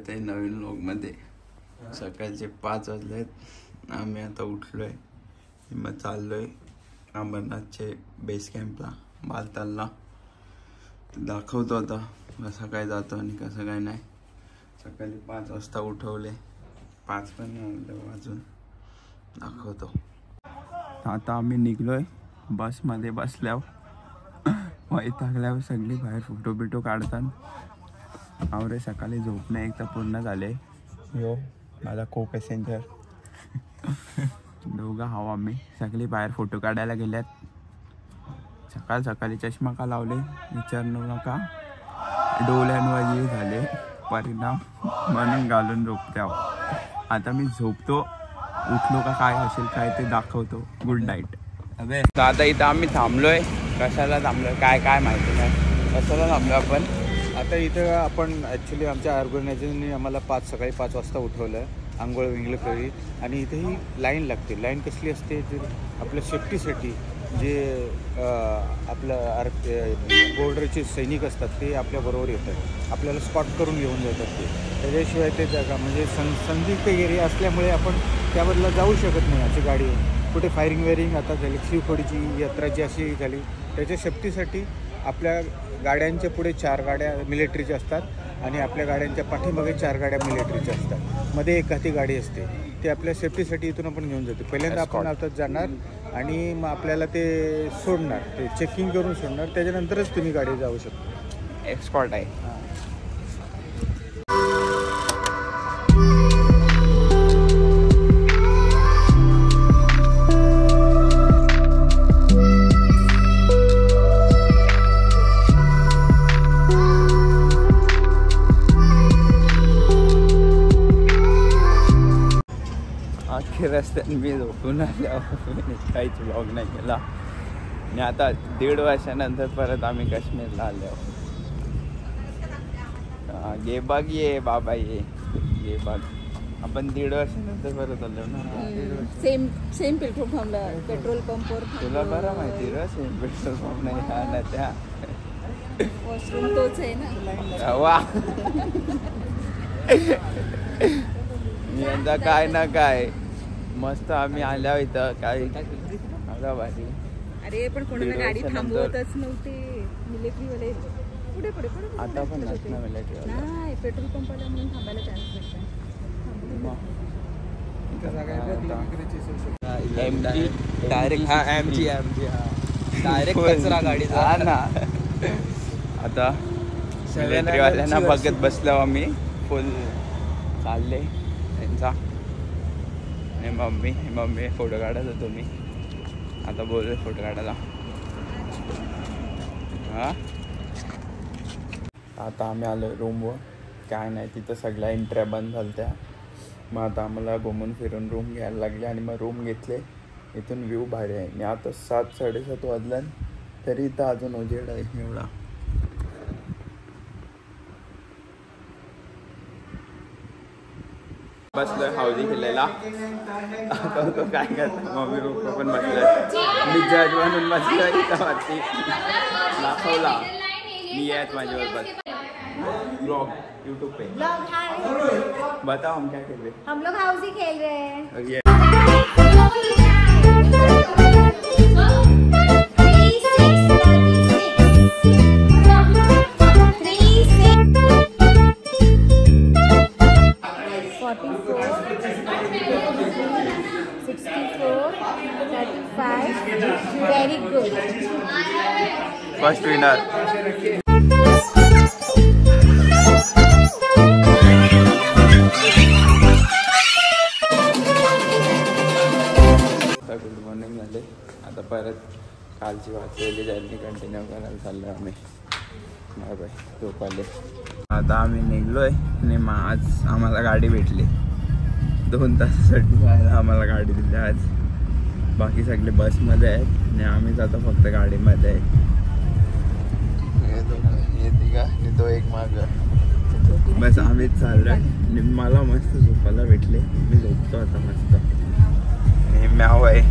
स्वागत आहे नवीन व्लॉगमध्ये। सकाळचे 5 वाजलेत, आम्ही आता उठलोय, मग चाललोय अमरनाथचे बेस कॅम्पला बालतालला। दाखवतो आता कसं काय जातो आणि कसं काय नाही। सकाळी 5 वाजता उठवले, 5 पण वाजून दाखवतो। आता आम्ही निघलोय, बसमध्ये बसल्यावर वैतागल्यावर सगळी बाहेर फोटो बिटो काढतात। आवरे सकाळी झोपणे एक तर पूर्ण झाले। यो माझा को पॅसेंजर दोघं हवा आम्ही सगळी बाहेर फोटो काढायला गेल्यात। सकाळ सकाळी चष्मा का लावले विचारू नका, डोळ्यांवर झाले परिणाम म्हणून घालून झोपते। आता मी झोपतो, उठलो का काय असेल काय ते दाखवतो। Good night. अबे आता इथं आम्ही थांबलोय, कशाला थांबलोय काय काय माहिती नाही, कशाला थांबलो आपण। आता इथं आपण ॲक्च्युली आमच्या ऑर्गनायझेशनने आम्हाला सकाळी 5 वाजता उठवलं, आंघोळ विंगळ करी। आणि इथेही लाईन लागते। लाईन कसली असते तर आपल्या सेफ्टीसाठी जे आपलं बॉर्डरचे सैनिक असतात ते आपल्याबरोबर येतात, आपल्याला स्पॉट करून घेऊन जातात ते। त्याच्याशिवाय ते जागा म्हणजे संदिग्ध एरिया असल्यामुळे आपण त्याबद्दल जाऊ शकत नाही। अशी गाडी कुठे फायरिंग वेरिंग आता झाली, शिवखोडीची यात्राची अशी झाली, त्याच्या सेफ्टीसाठी आपल्या गाड्यांच्या पुढे 4 गाड्या मिलिटरीच्या असतात आणि आपल्या गाड्यांच्या पाठीमागे 4 गाड्या मिलिटरीच्या असतात। मध्ये एक हाती गाडी असते, ते आपल्या सेफ्टीसाठी इथून आपण घेऊन जातो। पहिल्यांदा आपण आता जाणार आणि मग आपल्याला ते सोडणार, ते चेकिंग करून सोडणार, त्याच्यानंतरच तुम्ही गाडी जाऊ शकता। एक्सपर्ट आहे। रस्त्यात मी झोपून आल्यावर काहीच व्लॉग नाही केला आणि आता 1.5 वर्षानंतर परत आम्ही काश्मीरला आलो। ये बघ ये बाबा ये बघ, आपण 1.5 वर्षानंतर परत आलो ना। सेम पेट्रोल पंपला, पेट्रोल पंपवर तुला बरं माहिती रे, सेम पेट्रोल पंप नाही ना, त्या वॉशरूम तोच आहे ना। वा यंदा काय ना काय मस्त आम्ही आल्या इथं काय अगं भारी। अरे पण कोणाला गाडी थांबवतच नव्हते मिलिटरीवाले, पुढे पुढे पुढे आता पण मिलिटरी नाही, पेट्रोल पंपाला म्हणून थांबायला चान्स नाही। डायरेक्ट एमजी डायरेक्ट कचरा गाडी ना। आता मिलिटरीवाल्यांना बघत बसलो आम्ही, फुल चालले त्यांचा। मम्मी फोटो काढत होतो मी, आता बोलले फोटो काढायला। आता आम्ही आलो रूमवर, काय नाही तिथं सगळ्या एंट्र्या बंद झाल्या। मग आता आम्हाला घुमून फिरून रूम घ्यायला लागले आणि मग रूम घेतले। इथून व्ह्यू भारी आहे आणि आता 7-7:30 वाजल्यान तरी इथं अजून उजेड आहे एवढा। बसलोय हौदी खेळायला, तो काय करतो, मम्मी पप्पा पण बसलोय, मी जज म्हणून बसलोय इथं वरती। दाखवला मी येत माझ्यावर ब्लॉग यूट्यूब पे। बताओ हम क्या खेल रहे? हम लोग हाउसी खेल रहे हैं। Very good. First winner. Good morning झाले, आता परत कालची वाचलेली जर्नी कंटिन्यू करायला चाललो आम्ही। बाय बाय, झोप आले। आता आम्ही निघलोय आणि आज आम्हाला गाडी भेटली, 2 तासासाठी जायला आम्हाला गाडी दिली आज। बाकी सगळे बसमध्ये आहेत आणि आम्हीच आता फक्त गाडीमध्ये आहे। येते का आणि तो एक माग, बस आम्हीच चाललोय आणि मला मस्त झोपायला भेटले, मी झोपतो आता मस्त। आणि म्याव आहे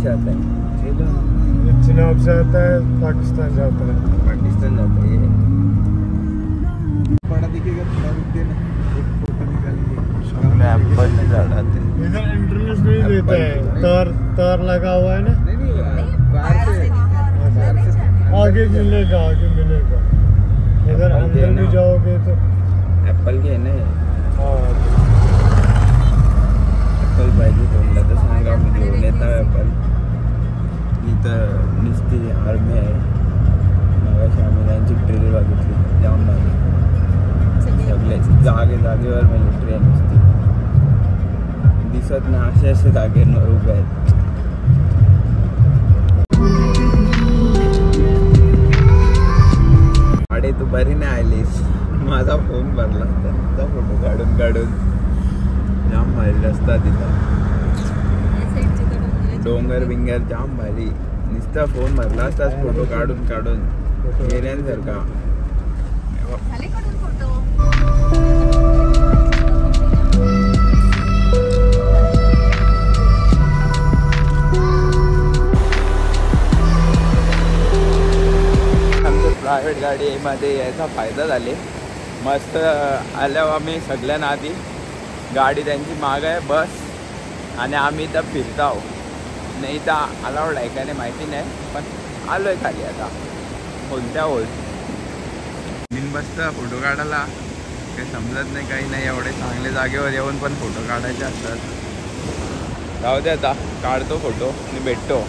से आता है? चिनाब से आता है, पाकिस्तान जाता है। पाकिस्तान जाता है ये। बड़ा दिखेगा थोड़ा रुक देना, एक फोटो निकालेंगे। सगळे ऍपल झाड आते. इधर एंट्रेंस नहीं देता है, तार लगा हुआ है ना। नहीं बाहर से आगे मिलेगा। इधर अंदर भी जाओगे तो ऍपल घे ना. हाँ, ऍपल पाहिजे तोंडला तर सांगा, मी घेऊन येतो ऍपल. इथं नुसती आर्मी आहे. मगाशी आम्ही त्यांची ड्रिल बघितली, जाऊन भारी. सगळे जागेवर मिलिटरी आहे नुसती. दिसत नाही असे जागेवर उभे आहेत. अरे तू बरी नाही आलीस. माझा फोन भरला त्यांचा फोटो काढून जाम भारी रस्ता तिथं. डोंगर बिंगर जाम भारी. नुसता फोन भरला असताच फोटो काढून गेल्यासारखा. प्रायव्हेट गाडीमध्ये यायचा फायदा झाले. मस्त आल्यावर आम्ही सगळ्यांना आधी गाडी त्यांची माग आहे बस, आणि आम्ही इथं फिरतो. नाही तर अलाउड आहे का नाही माहिती नाही, पण आलो आहे खाली आता. बोलत्या बिनबसतं फोटो काढायला काही समजत नाही, काही नाही. एवढे चांगले जागेवर येऊन पण फोटो काढायचे असतात. जाऊ दे आता, काढतो फोटो आणि भेटतो.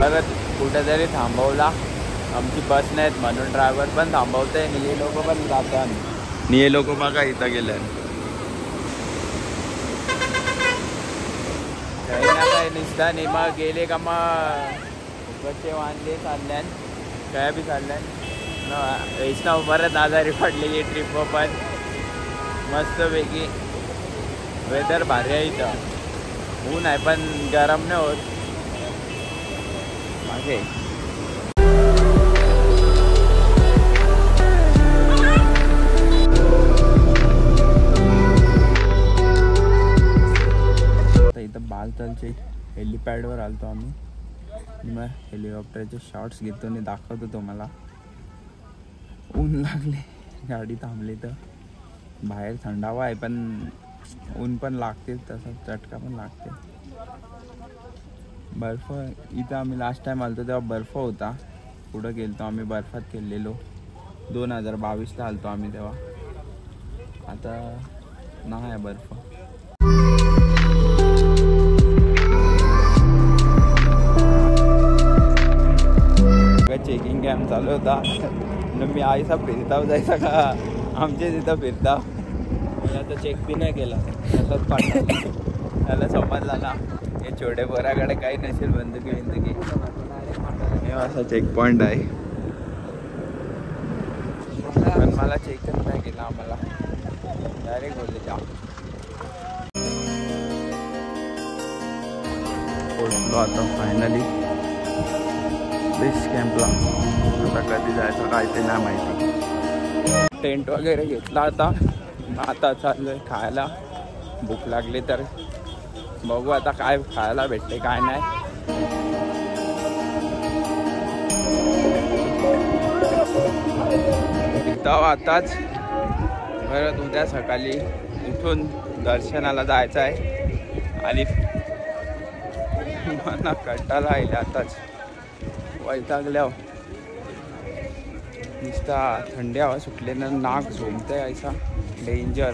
परत कुठेतरी थांबवला. आमची बस नाहीत म्हणून ड्रायव्हर पण थांबवतंय. हे लोक पण जातात. हे लोक बघा इथं गेले. काही ना काही निसता नाही. मग गेले का मग बच्चे वांदे चालल्यान, काय बी चालल्यान. वैष्णव परत आजारी पडलेली ट्रिप पण. मस्तपैकी वेदर भारी आहे इथं. ऊन आहे पण गरम नाही होत. मागे इथं बालतलचे हेलिपॅडवर आलतो आम्ही. मग हेलिकॉप्टरचे शॉट्स घेतो आणि दाखवतो तुम्हाला. ऊन लागले, गाडी थांबली तर. बाहेर थंडावा आहे पण ऊन पण लागते, तसा चटका पण लागते. बर्फ इथं आम्ही लास्ट टाइम आलतो तेव्हा बर्फ होता. पुढं गेलतो आम्ही, बर्फात खेळलेलो. 2022ला आलतो आम्ही तेव्हा. आता नाही आहे बर्फ. चेकिंग कॅम्प चालू होता. मी आईसा फिरताव जायचा का आमच्या तिथं फिरताव. मी आता चेक बी नाही केला, तसंच पाठवला. त्याला समजला ना हे छोटे पोराकडे काही नसेल बंदुकी. हे असा चेक पॉईंट आहे, पण मला चेकच नाही केला. आम्हाला डायरेक्ट बोलले जा. पोचलो आता फायनली बेस कॅम्पला. आता कधी जायचं काय ते नाही माहिती. टेंट वगैरे घेतला आता चाललोय खायला. भूक लागली तर बघू आता काय खायला भेटते काय नाही. आताच परत उद्या सकाळी उठून दर्शनाला जायचं आहे. आणि मला कंटाळा आला आताच वैतागल्या. नुसता थंडी हवा सुटल्यानं नाक झोमतंय ऐसा डेंजर.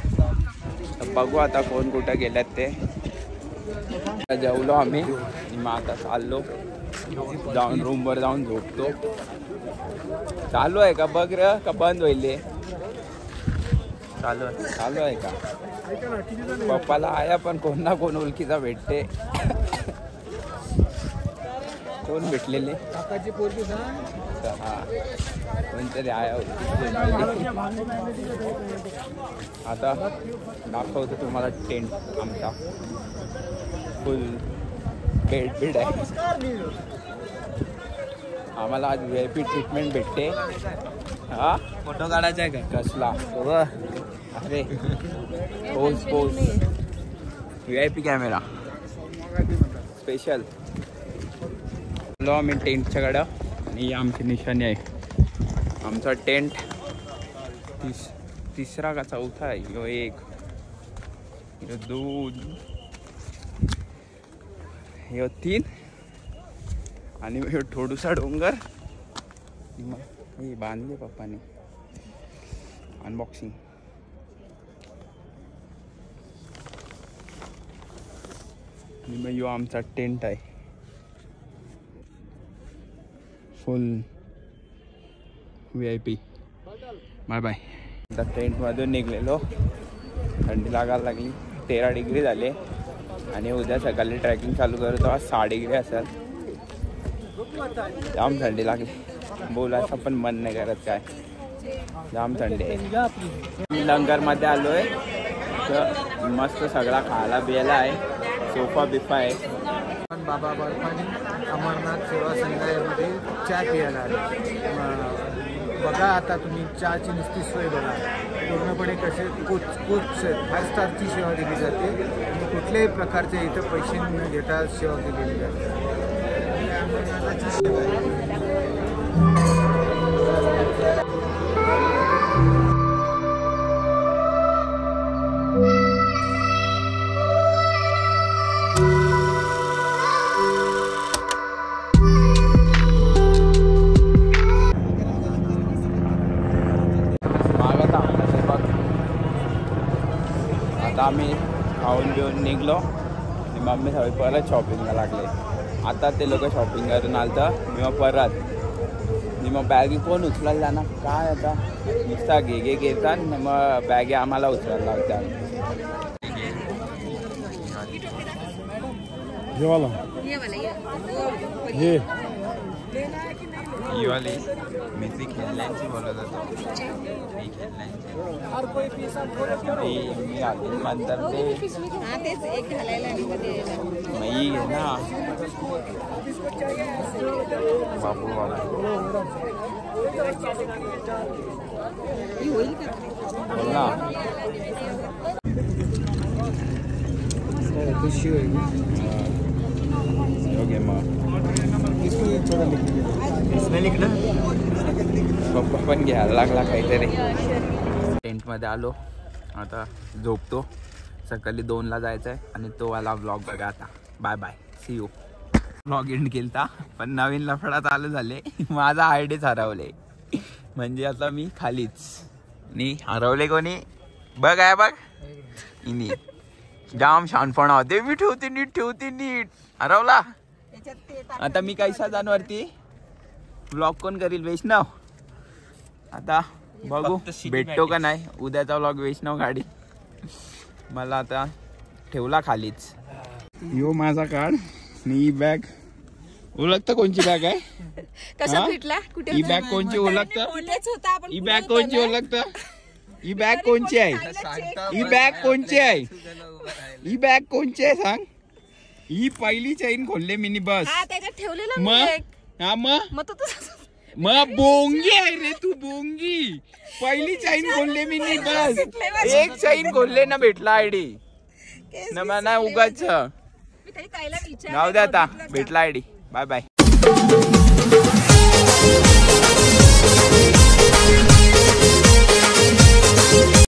बघू आता कोण कुठं गेल्यात ते. जेवलो आम्ही. मग आता चाललो जाऊन रूमवर जाऊन झोपतो. चालू आहे का बघ र का बंद होईल? चालू आहे का? पप्पाला आया पण कोण ना कोण ओळखीचा भेटते. कोण भेटलेले? काकाची पोरगी ना. हा कोणतरी आया होती. आता दाखवतो तुम्हाला टेंट आमचा. फुल बेड आहे. आम्हाला आज VIP ट्रीटमेंट भेटते. हा फोटो काढायचा आहे का? कसला? अरे pose VIP camera. Special low आम्ही टेंटच्या गाड्या आणि ही आमची निशाणी आहे. आमचा टेंट तिसरा का चौथा आहे. ह्यो 1 ह्यो 2 ह्यो 3 आणि ह्यो थोडूसा डोंगर हे बांधले पप्पाने. अनबॉक्सिंग आणि ह्यो आमचा टेंट आहे फुल VIP. Bye bye. आता टेंटमधून निघलेलो. थंडी लागायला लागली. 13 डिग्री झाले आणि उद्या सकाळी ट्रॅकिंग चालू करतो. आज 6 डिग्री असेल. जाम थंडी लागली. बोलायचं पण मन नाही करत काय. जाम थंडी आहे. मी लंगरमध्ये आलो आहे. तर मस्त सगळा खायला बियाला आहे. सोफा बिफा आहे. बाबा बर्फानी अमरनाथ सेवा संघामध्ये चहा प्यायला बघा. आता तुम्ही चहाची नुसती सोय बघा. पूर्णपणे कसे कोच 5 स्टारची सेवा दिली जाते. कुठल्याही प्रकारचे इथं पैसे न घेता सेवा केलेली जाते. अमरनाथाची सेवा आहे. आम्ही खाऊन घेऊन निघलो आणि मम्मी सगळे परत शॉपिंगला लागले. आता ते लोक शॉपिंग करून आलं. मी मग परत मग बॅगी कोण उचलायला जाणार काय. आता नुसता घे घेतात मग बॅगी आम्हाला उचलायला लावतात. ही वाली मित्री खेळण्यांची बोलत होतो. मी खेळण्यांची मी आधी नंतर तेच एक घालायला आणि मी घे ना बापू होईल का बोल ना. खुशी होगी. ओके मग इसमें लिखना. पप्पा पण घ्यायला लागला काहीतरी. टेंटमध्ये आलो. आता झोपतो. सकाळी 2ला जायचं आहे आणि तो वाला व्लॉग बघा आता. Bye bye. See you. Vlog end केलता पण नवीन लफडा चालू झाले. माझा आयडीच हरवले. म्हणजे आता मी खालीच आणि हरवले कोणी बघ आहे बघ. इनी जाम शानपणा होते. मी ठेवते नीट हरवला. आता मी कैसा जानवरती व्लॉग कोण करील. वैष्णव. आता बघू भेटतो का नाही. उद्याचा व्लॉग वैष्णव गाडी. मला आता ठेवला खालीच. यो माझा कार्ड. ही बॅग ओळखतं कोणची बॅग आहे. कसा भेटला कुठे. ही बॅग कोणची ओळखतं. ही बॅग कोणची ओळखतं. ही बॅग कोणची आहे. ही बॅग कोणची आहे. ही बॅग कोणची आहे सांग. ही पहिली चैन खोलले मिनी बस. मग बोंगी आहे रे तू. बोंगी. पहिली चैन खोलले मिनी बस. एक चैन खोलले ना भेटला आयडी ना मला उगाच. जाऊ दे आता भेटला आयडी. Bye bye.